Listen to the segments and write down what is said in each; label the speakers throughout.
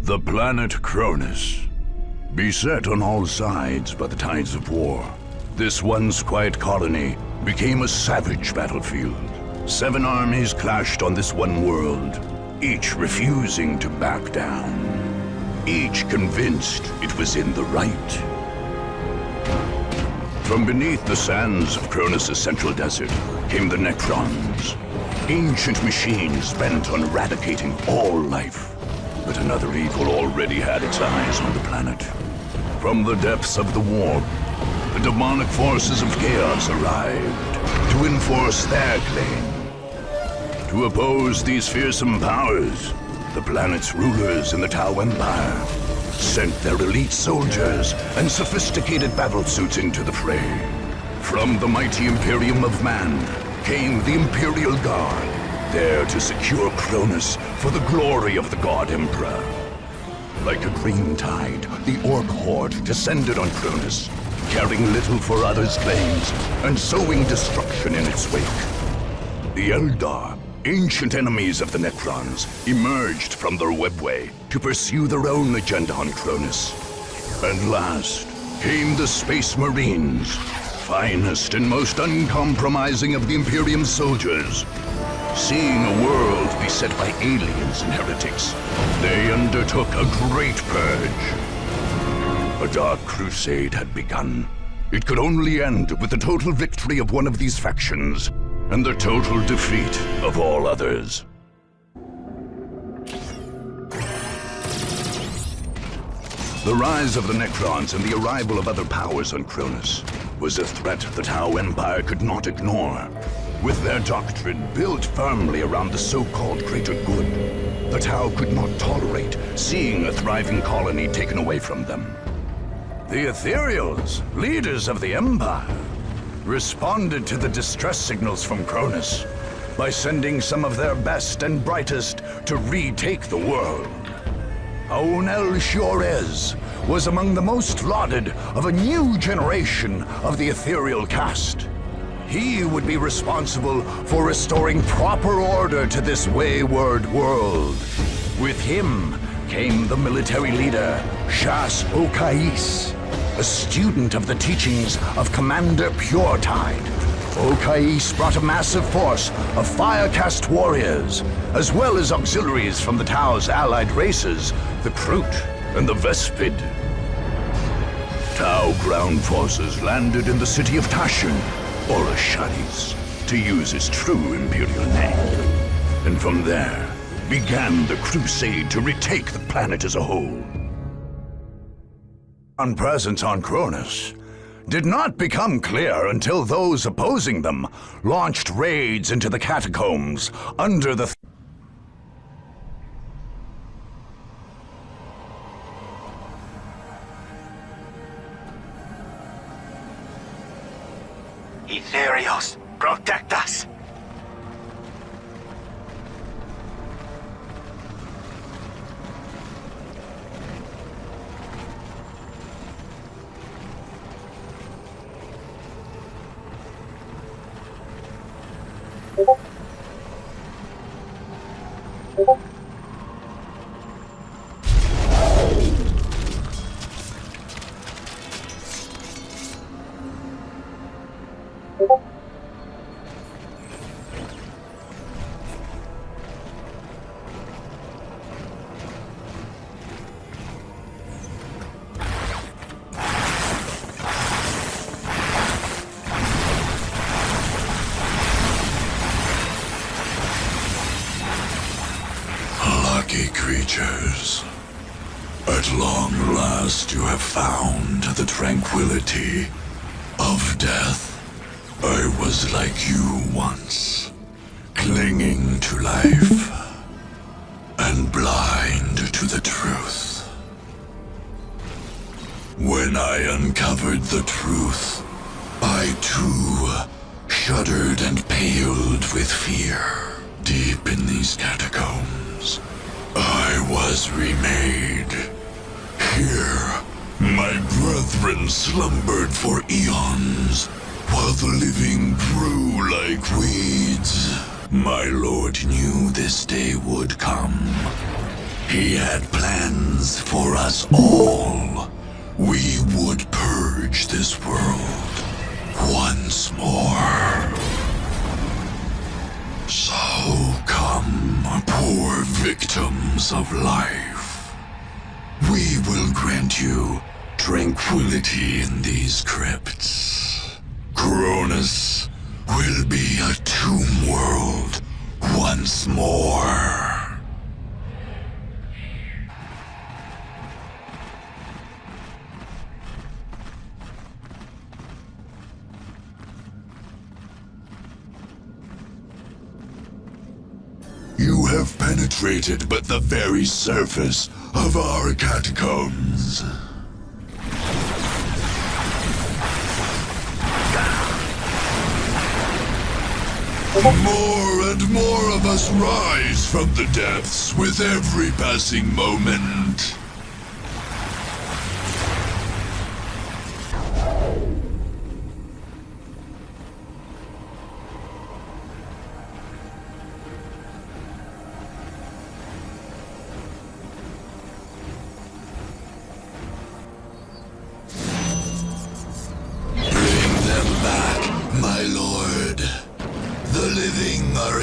Speaker 1: The planet Cronus. Beset on all sides by the tides of war, this once quiet colony became a savage battlefield. 7 armies clashed on this one world, each refusing to back down. Each convinced it was in the right. From beneath the sands of Cronus' central desert came the Necrons, ancient machines bent on eradicating all life. But another evil already had its eyes on the planet. From the depths of the warp, the demonic forces of chaos arrived to enforce their claim. To oppose these fearsome powers, the planet's rulers in the Tau Empire sent their elite soldiers and sophisticated battlesuits into the fray. From the mighty Imperium of Man came the Imperial Guard, there to secure Cronus for the glory of the God Emperor. Like a green tide, the Ork horde descended on Cronus, caring little for others' claims and sowing destruction in its wake. The Eldar, ancient enemies of the Necrons, emerged from their webway to pursue their own agenda on Cronus. And last came the Space Marines, finest and most uncompromising of the Imperium soldiers. Seeing a world beset by aliens and heretics, they undertook a great purge. A dark crusade had begun. It could only end with the total victory of one of these factions, and the total defeat of all others. The rise of the Necrons and the arrival of other powers on Cronus was a threat the Tau Empire could not ignore. With their doctrine built firmly around the so-called greater good, the Tau could not tolerate seeing a thriving colony taken away from them. The Ethereals, leaders of the Empire, responded to the distress signals from Cronus by sending some of their best and brightest to retake the world. Aunel Shiorez was among the most lauded of a new generation of the Ethereal caste. He would be responsible for restoring proper order to this wayward world. With him came the military leader, Shas Okais, a student of the teachings of Commander Puretide. Okais brought a massive force of fire-caste warriors, as well as auxiliaries from the Tau's allied races, the Kroot and the Vespid. Tau ground forces landed in the city of Tashin, or Asharis, to use his true Imperial name. And from there began the crusade to retake the planet as a whole. Our presence on Cronus did not become clear until those opposing them launched raids into the catacombs under the
Speaker 2: Ethereals, protect us!
Speaker 1: Creatures, at long last you have found the tranquility of death. I was like you once, clinging to life and blind to the truth. When I uncovered the truth, I too shuddered and paled with fear. Deep in these catacombs, I was remade. Here, my brethren slumbered for eons, while the living grew like weeds. My lord knew this day would come. He had plans for us all. We would purge this world once more. So come, poor victims of life. We will grant you tranquility in these crypts. Cronus will be a tomb world once more. You have penetrated but the very surface of our catacombs. More and more of us rise from the depths with every passing moment.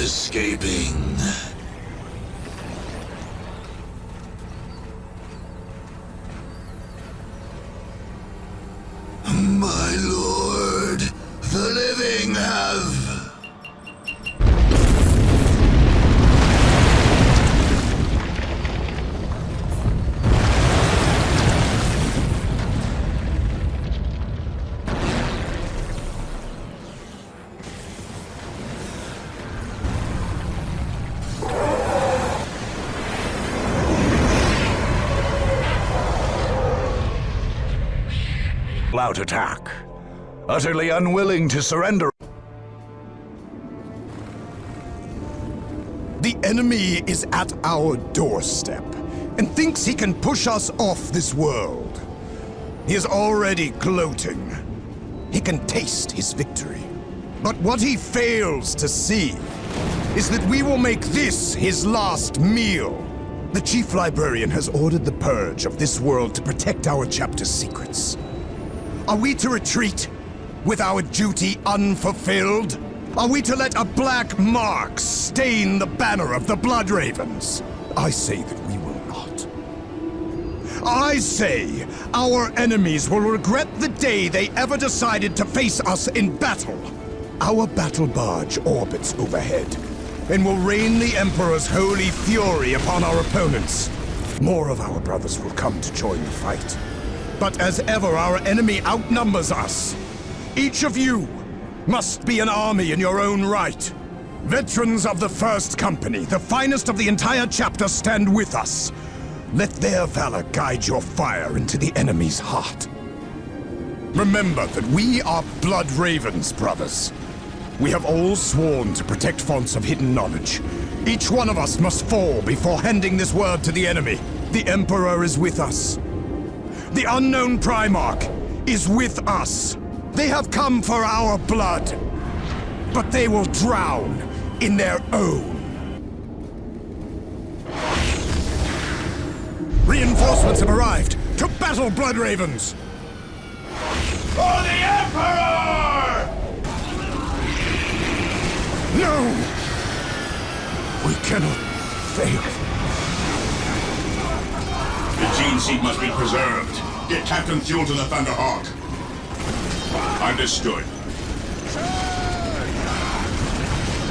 Speaker 1: Escaping. My lord, the living have... out attack, utterly unwilling to surrender.
Speaker 3: The enemy is at our doorstep and thinks he can push us off this world. He is already gloating. He can taste his victory. But what he fails to see is that we will make this his last meal. The Chief Librarian has ordered the purge of this world to protect our chapter's secrets. Are we to retreat with our duty unfulfilled? Are we to let a black mark stain the banner of the Blood Ravens? I say that we will not. I say our enemies will regret the day they ever decided to face us in battle. Our battle barge orbits overhead and will rain the Emperor's holy fury upon our opponents. More of our brothers will come to join the fight. But as ever, our enemy outnumbers us. Each of you must be an army in your own right. Veterans of the First Company, the finest of the entire chapter, stand with us. Let their valor guide your fire into the enemy's heart. Remember that we are Blood Ravens, brothers. We have all sworn to protect fonts of hidden knowledge. Each one of us must fall before handing this word to the enemy. The Emperor is with us. The unknown Primarch is with us. They have come for our blood, but they will drown in their own. Reinforcements have arrived. To battle, Blood Ravens!
Speaker 2: For the Emperor!
Speaker 3: No! We cannot fail.
Speaker 4: The gene seed must be preserved. Get Captain Fuel to the Thunderhawk. Understood.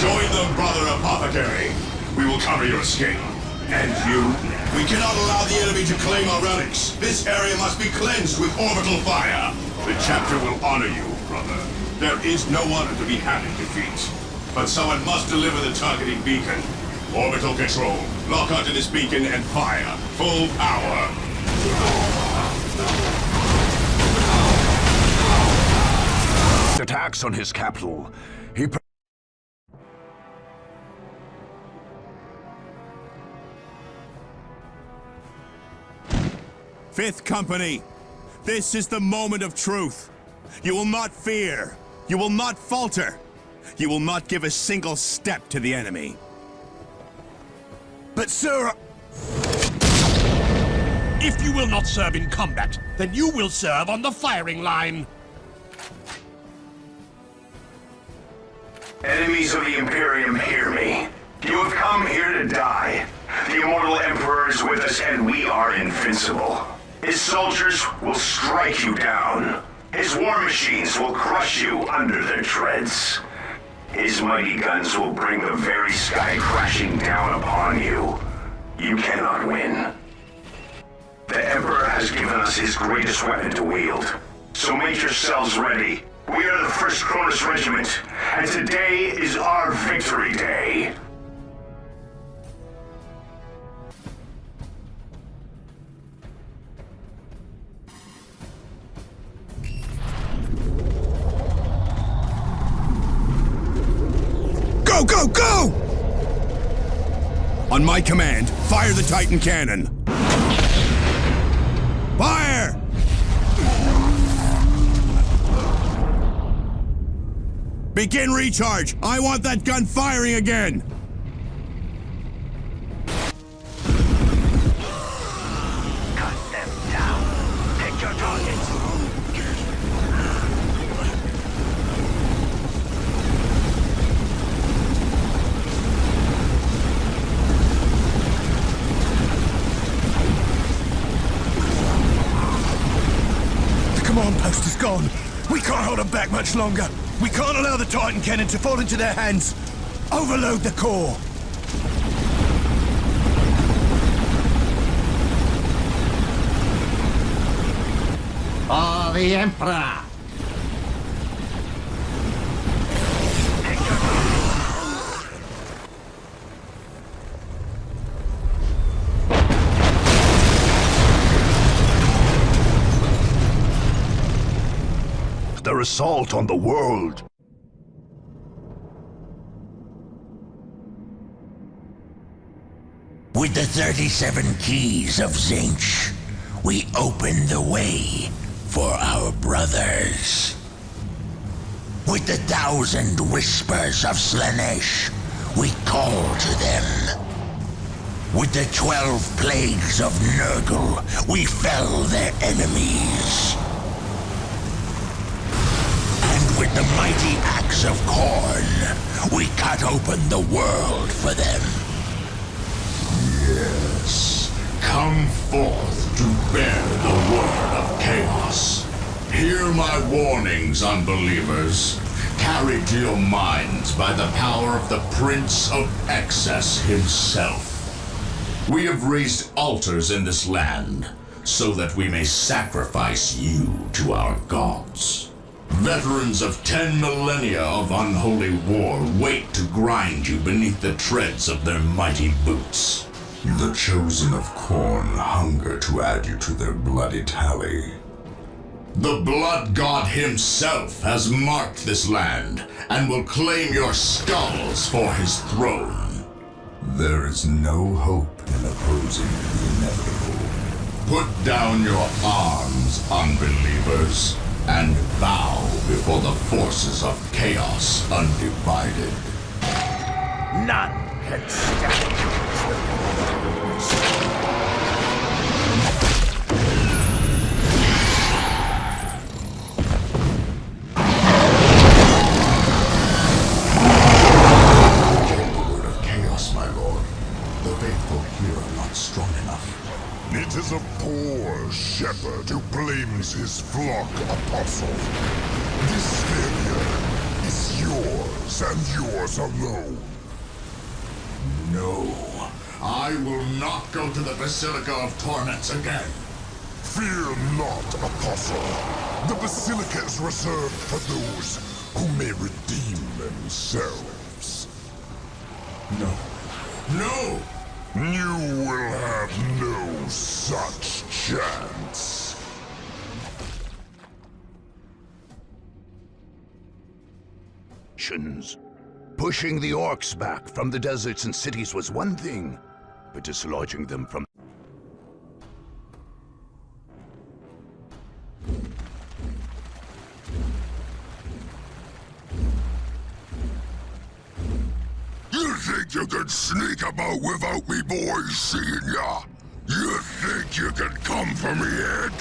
Speaker 4: Join them, Brother Apothecary. We will cover your escape. And you? We cannot allow the enemy to claim our relics. This area must be cleansed with orbital fire. The chapter will honor you, brother. There is no one to be had in defeat. But someone must deliver the targeting beacon. Orbital control. Lock onto this beacon and fire. Full power.
Speaker 1: Attacks on his capital. He...
Speaker 5: Fifth Company, this is the moment of truth. You will not fear. You will not falter. You will not give a single step to the enemy.
Speaker 3: But sir...
Speaker 6: If you will not serve in combat, then you will serve on the firing line.
Speaker 7: Enemies of the Imperium, hear me. You have come here to die. The immortal Emperor is with us, and we are invincible. His soldiers will strike you down. His war machines will crush you under their treads. His mighty guns will bring the very sky crashing down upon you. You cannot win. The Emperor has given us his greatest weapon to wield. So make yourselves ready. We are the 1st Cronus Regiment, and today is our victory day.
Speaker 5: Go, go, go! On my command, fire the Titan cannon. Fire! Begin recharge! I want that gun firing again!
Speaker 7: Cut them down. Pick your targets.
Speaker 3: The command post is gone. We can't hold them back much longer. We can't allow the Titan cannon to fall into their hands. Overload the core.
Speaker 6: For the Emperor!
Speaker 1: Their assault on the world.
Speaker 8: With the 37 keys of Tzeentch, we open the way for our brothers. With the 1,000 whispers of Slaanesh, we call to them. With the 12 plagues of Nurgle, we fell their enemies. And with the mighty axe of Khorne, we cut open the world for them.
Speaker 4: Yes. Come forth to bear the word of chaos. Hear my warnings, unbelievers. Carried to your minds by the power of the Prince of Excess himself. We have raised altars in this land, so that we may sacrifice you to our gods. Veterans of 10 millennia of unholy war wait to grind you beneath the treads of their mighty boots. The chosen of Khorne hunger to add you to their bloody tally. The Blood God himself has marked this land, and will claim your skulls for his throne. There is no hope in opposing the inevitable. Put down your arms, unbelievers, and bow before the forces of chaos undivided.
Speaker 7: None can stand.
Speaker 2: It is a poor shepherd who blames his flock, Apostle. This failure is yours and yours alone.
Speaker 4: No, I will not go to the Basilica of Torments again.
Speaker 2: Fear not, Apostle. The Basilica is reserved for those who may redeem themselves.
Speaker 4: No. No!
Speaker 2: You will have no such chance.
Speaker 1: Pushing the Orks back from the deserts and cities was one thing, but dislodging them from...
Speaker 2: You think you can sneak about without me boys seeing ya? You think think you can come for me, Ed?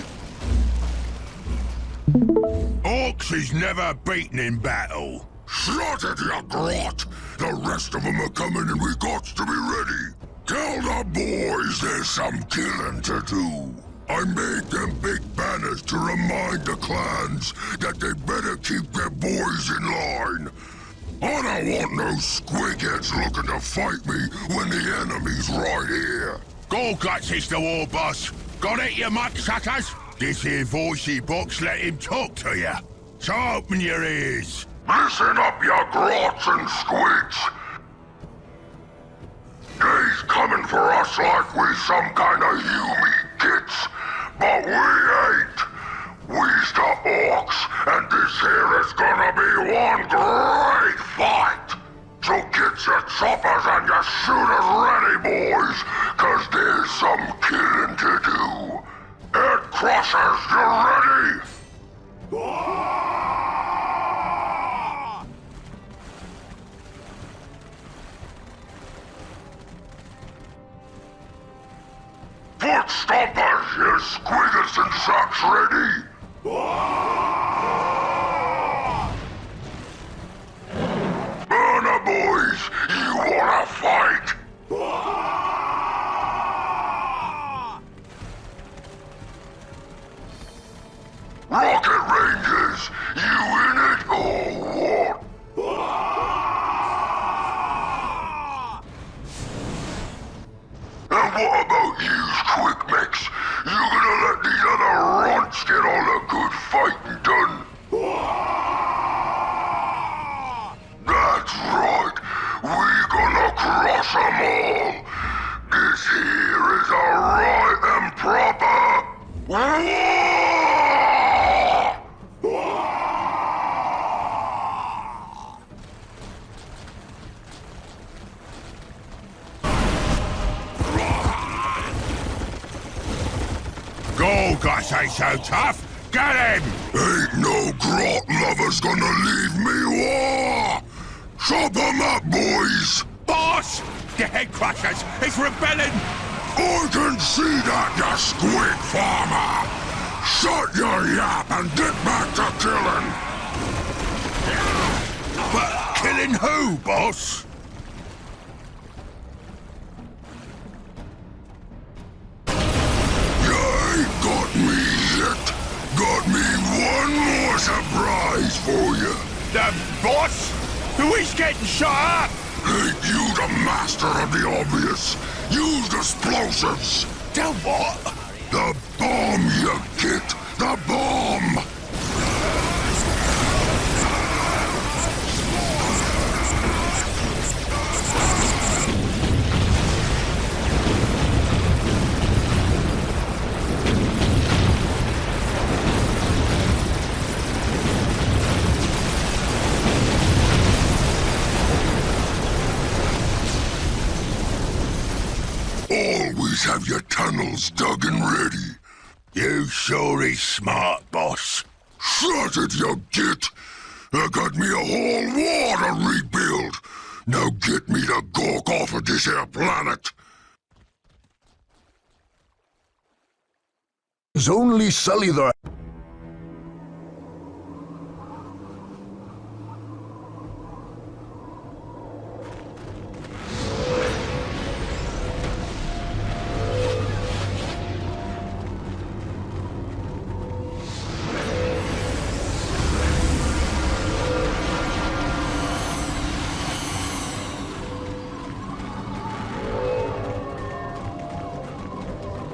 Speaker 4: Orks is never beaten in battle.
Speaker 2: Shut it, you grot! The rest of them are coming and we got to be ready. Tell the boys there's some killing to do. I made them big banners to remind the clans that they better keep their boys in line. I don't want no squigheads looking to fight me when the enemy's right here.
Speaker 4: Gorguts is the war boss. Got it, you mucksuckers? This here voicey box let him talk to you. So open your ears.
Speaker 2: Listen up, you grots and squids. They's coming for us like we some kind of human kits, but we ain't. We's the Orks, and this here is gonna be one great fight. So get your choppers and your shooters ready, boys, 'cause there's some killing to do. Head Crushers, you ready? Foot stompers, you squiggles and socks ready? Burner boys, you wanna fight? Rocket Rangers, you in it or what? And what about yous, quick mechs? You gonna let these other runts get all the good fighting done? That's right, we gonna crush 'em all. This here is a right and proper war!
Speaker 4: Gorguts ain't so tough. Get him!
Speaker 2: Ain't no grot lovers gonna leave me war! Chop 'em up, boys!
Speaker 4: Boss! The head crushers is rebelling!
Speaker 2: I can see that, you squid farmer! Shut your yap and get back to killing!
Speaker 4: But killing who, boss?
Speaker 2: You ain't got me yet! Got me one more surprise for you!
Speaker 4: The boss? Who is getting shot up?
Speaker 2: Ain't you the master of the obvious? Use explosives!
Speaker 4: The what?
Speaker 2: The bomb, you git! The bomb! Always have your tunnels dug and ready.
Speaker 4: You sure is smart, boss.
Speaker 2: Shut it, you git! I got me a whole war to rebuild. Now get me the gawk off of this here planet.
Speaker 1: There's only Sully there.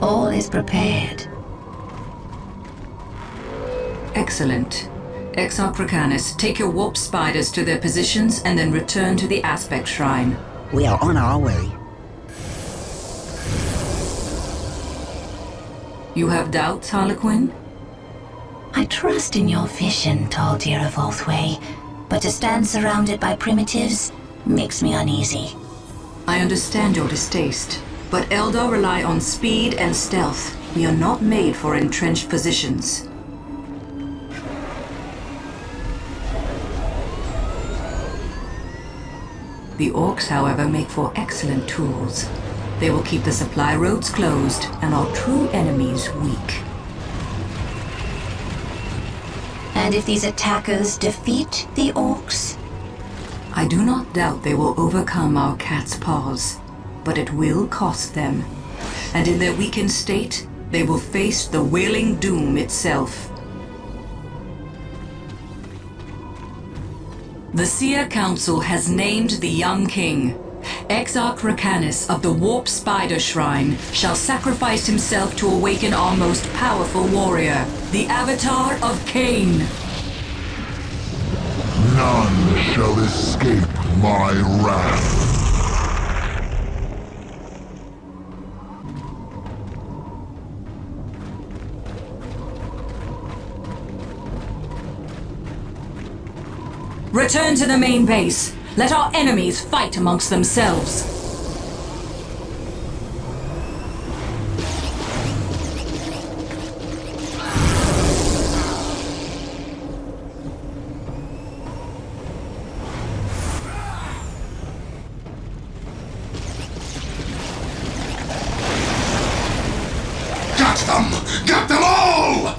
Speaker 9: All is prepared.
Speaker 10: Excellent. Exarchracanus, take your warp spiders to their positions and then return to the aspect shrine.
Speaker 11: We are on our way.
Speaker 10: You have doubts, Harlequin?
Speaker 9: I trust in your vision, tall deer of Oathway, but to stand surrounded by primitives makes me uneasy.
Speaker 10: I understand your distaste, but Eldar rely on speed and stealth. We are not made for entrenched positions. The Orks, however, make for excellent tools. They will keep the supply roads closed and our true enemies weak.
Speaker 9: And if these attackers defeat the Orks?
Speaker 10: I do not doubt they will overcome our cat's paws, but it will cost them. And in their weakened state, they will face the wailing doom itself. The Seer Council has named the young king. Exarch Racanis of the Warp Spider Shrine shall sacrifice himself to awaken our most powerful warrior, the Avatar of Cain.
Speaker 2: None shall escape my wrath.
Speaker 10: Return to the main base. Let our enemies fight amongst themselves.
Speaker 4: Got them! Got them all!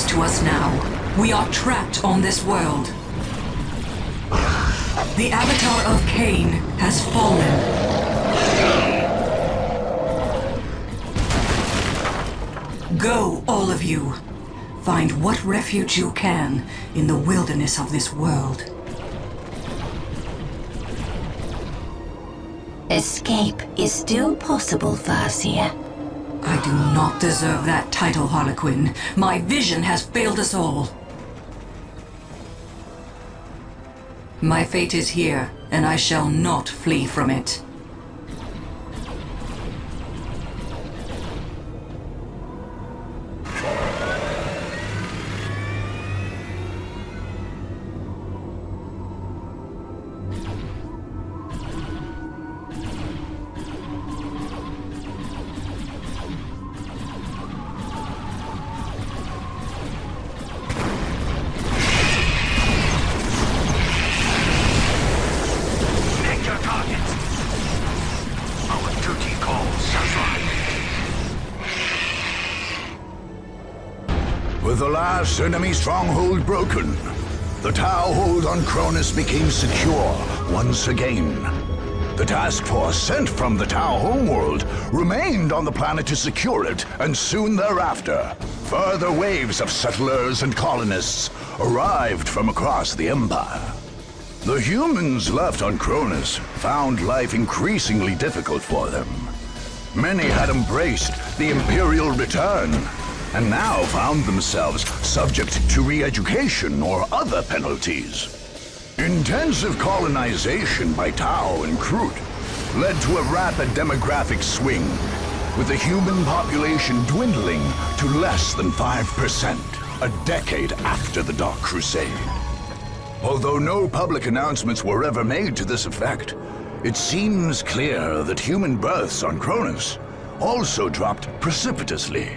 Speaker 10: To us now. We are trapped on this world. The Avatar of Cain has fallen. Go, all of you. Find what refuge you can in the wilderness of this world.
Speaker 9: Escape is still possible, Farseer.
Speaker 10: I do not deserve that title, Harlequin. My vision has failed us all. My fate is here, and I shall not flee from it.
Speaker 1: With the last enemy stronghold broken, the Tau hold on Cronus became secure once again. The task force sent from the Tau homeworld remained on the planet to secure it, and soon thereafter, further waves of settlers and colonists arrived from across the Empire. The humans left on Cronus found life increasingly difficult for them. Many had embraced the Imperial return, and now found themselves subject to re-education or other penalties. Intensive colonization by Tau and Kroot led to a rapid demographic swing, with the human population dwindling to less than 5% a decade after the Dark Crusade. Although no public announcements were ever made to this effect, it seems clear that human births on Cronus also dropped precipitously.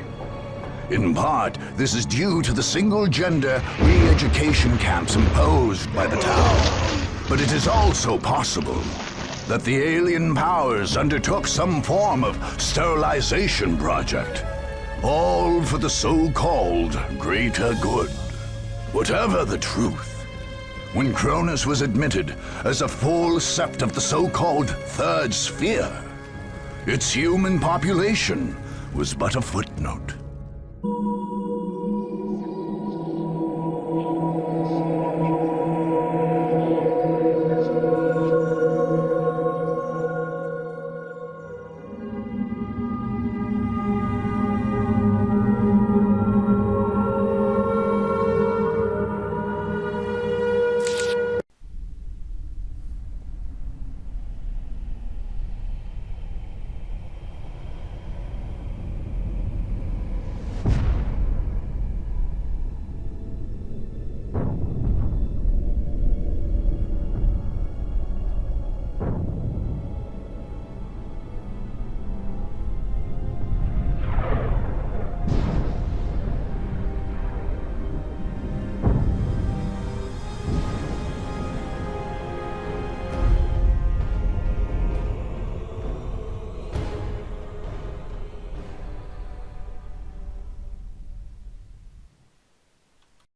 Speaker 1: In part, this is due to the single-gender re-education camps imposed by the Tau. But it is also possible that the alien powers undertook some form of sterilization project, all for the so-called greater good. Whatever the truth, when Cronus was admitted as a full sept of the so-called Third Sphere, its human population was but a footnote.